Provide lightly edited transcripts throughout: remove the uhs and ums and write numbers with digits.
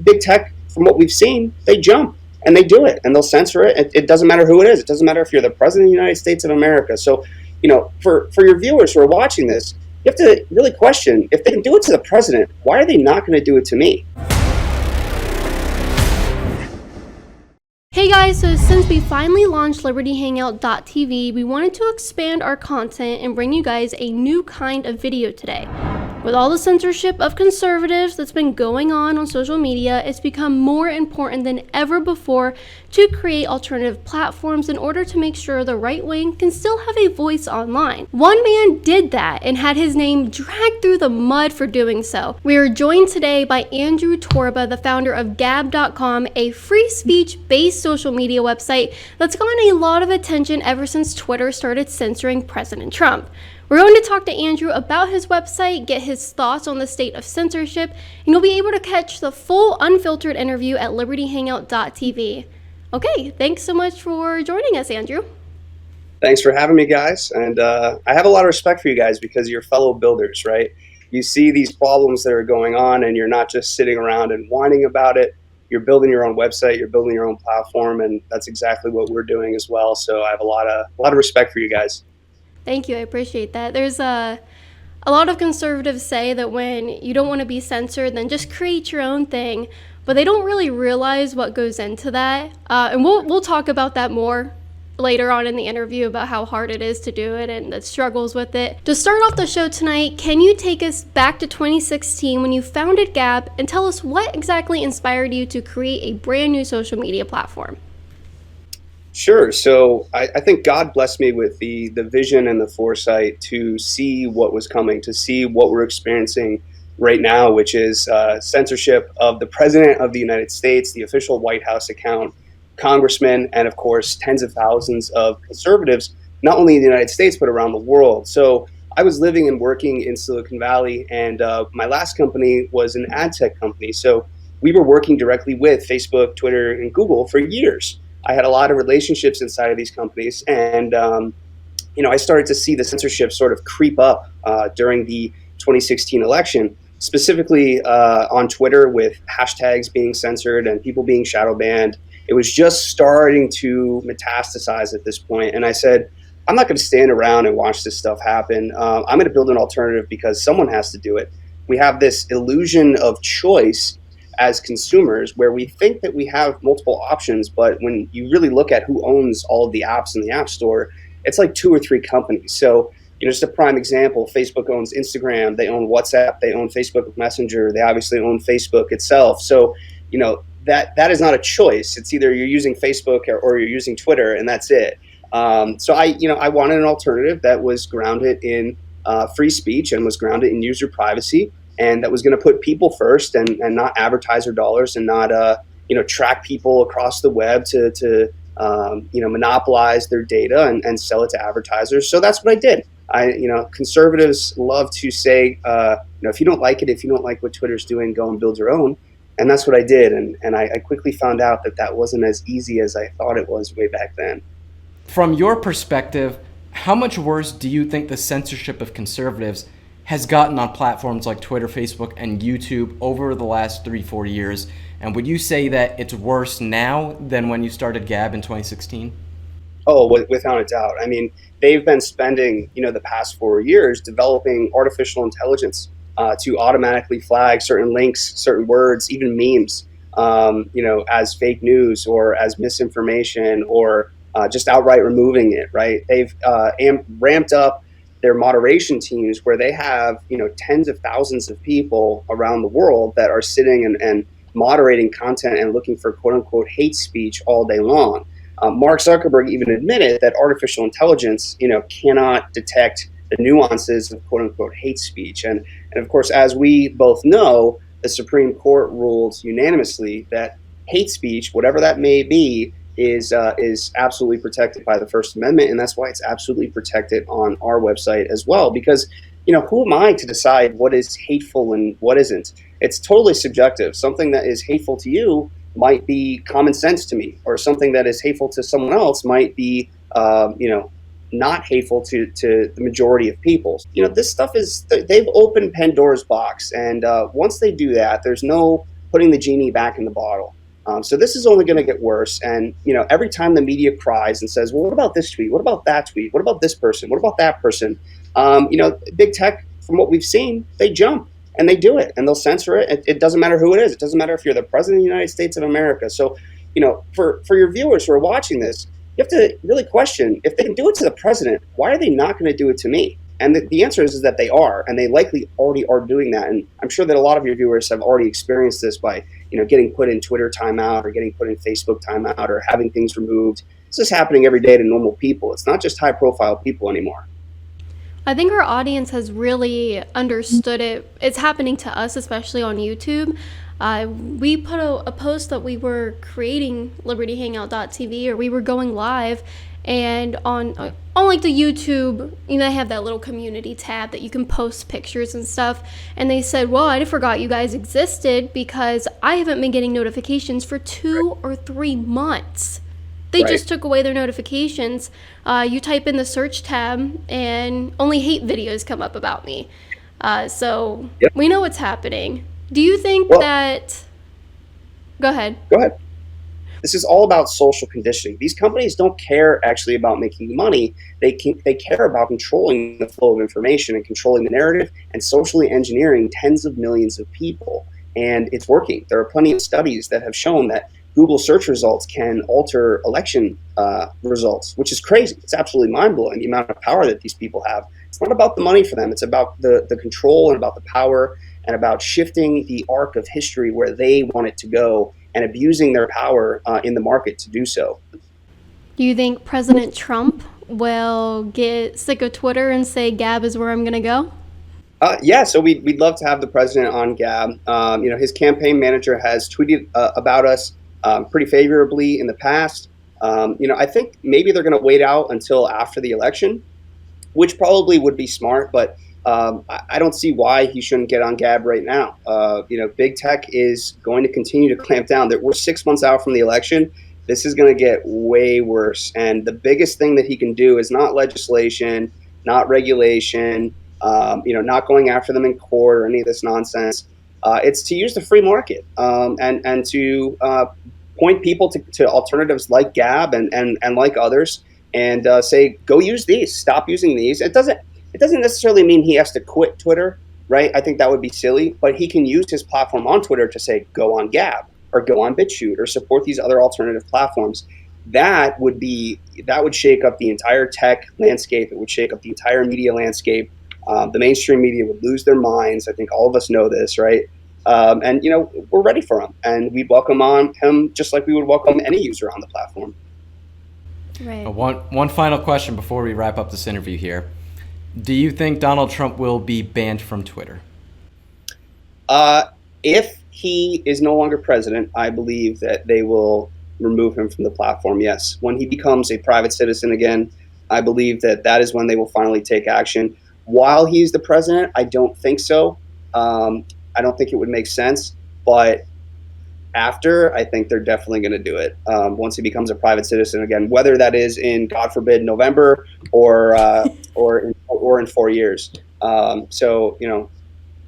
big tech, from what we've seen, they jump and they do it and they'll censor it. It doesn't matter who it is. It doesn't matter if you're the president of the United States of America. So, for your viewers who are watching this, you have to really question, if they can do it to the president, why are they not going to do it to me? Hey guys, so since we finally launched libertyhangout.tv, we wanted to expand our content and bring you guys a new kind of video today. With all the censorship of conservatives that's been going on social media, it's become more important than ever before to create alternative platforms in order to make sure the right wing can still have a voice online. One man did that and had his name dragged through the mud for doing so. We are joined today by Andrew Torba, the founder of Gab.com, a free speech-based social media website that's gotten a lot of attention ever since Twitter started censoring President Trump. We're going to talk to Andrew about his website, get his thoughts on the state of censorship, and you'll be able to catch the full unfiltered interview at libertyhangout.tv. Okay, thanks so much for joining us, Andrew. Thanks for having me, guys. And I have a lot of respect for you guys because you're fellow builders, right? You see these problems that are going on and you're not just sitting around and whining about it. You're building your own website, you're building your own platform, and that's exactly what we're doing as well. So I have a lot of respect for you guys. Thank you, I appreciate that. There's a lot of conservatives say that when you don't want to be censored, then just create your own thing, but they don't really realize what goes into that. And we'll talk about that more later on in the interview about how hard it is to do it and the struggles with it. To start off the show tonight, can you take us back to 2016 when you founded Gab and tell us what exactly inspired you to create a brand new social media platform? Sure. So I think God blessed me with the vision and the foresight to see what was coming, to see what we're experiencing right now, which is censorship of the President of the United States, the official White House account, congressmen, and of course, tens of thousands of conservatives, not only in the United States, but around the world. So I was living and working in Silicon Valley, and my last company was an ad tech company. So we were working directly with Facebook, Twitter, and Google for years. I had a lot of relationships inside of these companies, and I started to see the censorship sort of creep up during the 2016 election, specifically on Twitter with hashtags being censored and people being shadow banned. It was just starting to metastasize at this point, and I said, I'm not going to stand around and watch this stuff happen. I'm going to build an alternative because someone has to do it. We have this illusion of choice as consumers where we think that we have multiple options, but when you really look at who owns all of the apps in the App Store, it's like 2 or 3 companies. So, just a prime example, Facebook owns Instagram, they own WhatsApp, they own Facebook Messenger, they obviously own Facebook itself. So, that is not a choice. It's either you're using Facebook or you're using Twitter, and that's it. So I wanted an alternative that was grounded in free speech and was grounded in user privacy, and that was going to put people first and not advertiser dollars and not track people across the web to monopolize their data and sell it to advertisers. So that's what I did. Conservatives love to say, if you don't like it, if you don't like what Twitter's doing, go and build your own. And that's what I did. And I quickly found out that wasn't as easy as I thought it was way back then. From your perspective, how much worse do you think the censorship of conservatives has gotten on platforms like Twitter, Facebook, and YouTube over the last 3-4 years? And would you say that it's worse now than when you started Gab in 2016? Oh, without a doubt. I mean, they've been spending, the past 4 years developing artificial intelligence to automatically flag certain links, certain words, even memes, as fake news or as misinformation or just outright removing it, right? They've ramped up their moderation teams where they have, tens of thousands of people around the world that are sitting and moderating content and looking for quote unquote hate speech all day long. Mark Zuckerberg even admitted that artificial intelligence, cannot detect the nuances of quote unquote hate speech. And of course, as we both know, the Supreme Court ruled unanimously that hate speech, whatever that may be, is absolutely protected by the First Amendment, and that's why it's absolutely protected on our website as well. Because, who am I to decide what is hateful and what isn't? It's totally subjective. Something that is hateful to you might be common sense to me, or something that is hateful to someone else might be, not hateful to the majority of people. This stuff they've opened Pandora's box, and once they do that, there's no putting the genie back in the bottle. So this is only going to get worse. And, every time the media cries and says, well, what about this tweet? What about that tweet? What about this person? What about that person? Big tech, from what we've seen, they jump and they do it and they'll censor it. It doesn't matter who it is. It doesn't matter if you're the president of the United States of America. So, for your viewers who are watching this, you have to really question, if they can do it to the president, why are they not going to do it to me? And the answer is that they are, and they likely already are doing that. And I'm sure that a lot of your viewers have already experienced this by, getting put in Twitter timeout or getting put in Facebook timeout or having things removed. This is happening every day to normal people. It's not just high-profile people anymore. I think our audience has really understood it. It's happening to us, especially on YouTube. We put a post that we were creating libertyhangout.tv, or we were going live, and on like the YouTube, they have that little community tab that you can post pictures and stuff. And they said, well, I forgot you guys existed because I haven't been getting notifications for 2 or 3 months. They just took away their notifications. You type in the search tab and only hate videos come up about me. So we know what's happening. Do you think that... Go ahead. Go ahead. This is all about social conditioning. These companies don't care actually about making money. They care about controlling the flow of information and controlling the narrative and socially engineering tens of millions of people. And it's working. There are plenty of studies that have shown that Google search results can alter election results, which is crazy. It's absolutely mind-blowing, the amount of power that these people have. It's not about the money for them. It's about the control and about the power and about shifting the arc of history where they want it to go and abusing their power in the market to do so. Do you think President Trump will get sick of Twitter and say Gab is where I'm going to go? So we'd love to have the president on Gab. His campaign manager has tweeted about us pretty favorably in the past. I think maybe they're going to wait out until after the election, which probably would be smart, but I don't see why he shouldn't get on Gab right now. Big tech is going to continue to clamp down. We're 6 months out from the election. This is going to get way worse. And the biggest thing that he can do is not legislation, not regulation, not going after them in court or any of this nonsense. It's to use the free market and to point people to alternatives like Gab and like others and say, go use these, stop using these. It doesn't necessarily mean he has to quit Twitter, right? I think that would be silly, but he can use his platform on Twitter to say, go on Gab or go on BitChute or support these other alternative platforms. That would shake up the entire tech landscape. It would shake up the entire media landscape. The mainstream media would lose their minds. I think all of us know this, right? We're ready for him, and we'd welcome on him just like we would welcome any user on the platform. Right. One final question before we wrap up this interview here. Do you think Donald Trump will be banned from Twitter? If he is no longer president, I believe that they will remove him from the platform, yes. When he becomes a private citizen again, I believe that is when they will finally take action. While he's the president, I don't think so. I don't think it would make sense. But after, I think they're definitely going to do it once he becomes a private citizen again, whether that is in, God forbid, November or in 4 years.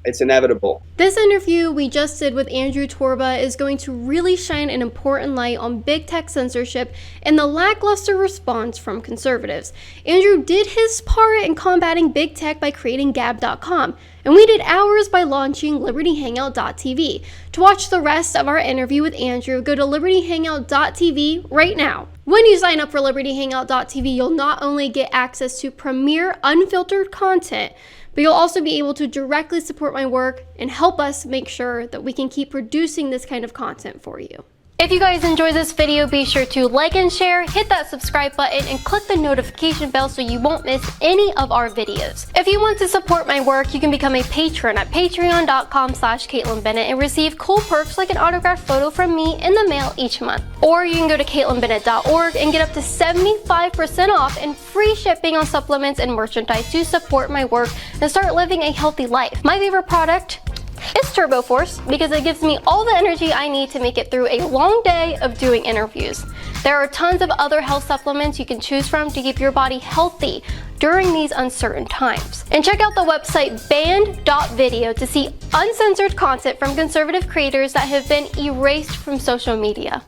It's inevitable. This interview we just did with Andrew Torba is going to really shine an important light on big tech censorship and the lackluster response from conservatives. Andrew did his part in combating big tech by creating Gab.com, and we did ours by launching libertyhangout.tv. To watch the rest of our interview with Andrew, go to libertyhangout.tv right now. When you sign up for libertyhangout.tv, you'll not only get access to premier unfiltered content, but you'll also be able to directly support my work and help us make sure that we can keep producing this kind of content for you. If you guys enjoyed this video, be sure to like and share, hit that subscribe button, and click the notification bell so you won't miss any of our videos. If you want to support my work, you can become a patron at patreon.com/CaitlinBennett and receive cool perks like an autographed photo from me in the mail each month. Or you can go to CaitlinBennett.org and get up to 75% off and free shipping on supplements and merchandise to support my work and start living a healthy life. My favorite product It's Turbo Force because it gives me all the energy I need to make it through a long day of doing interviews. There are tons of other health supplements you can choose from to keep your body healthy during these uncertain times. And check out the website banned.video to see uncensored content from conservative creators that have been erased from social media.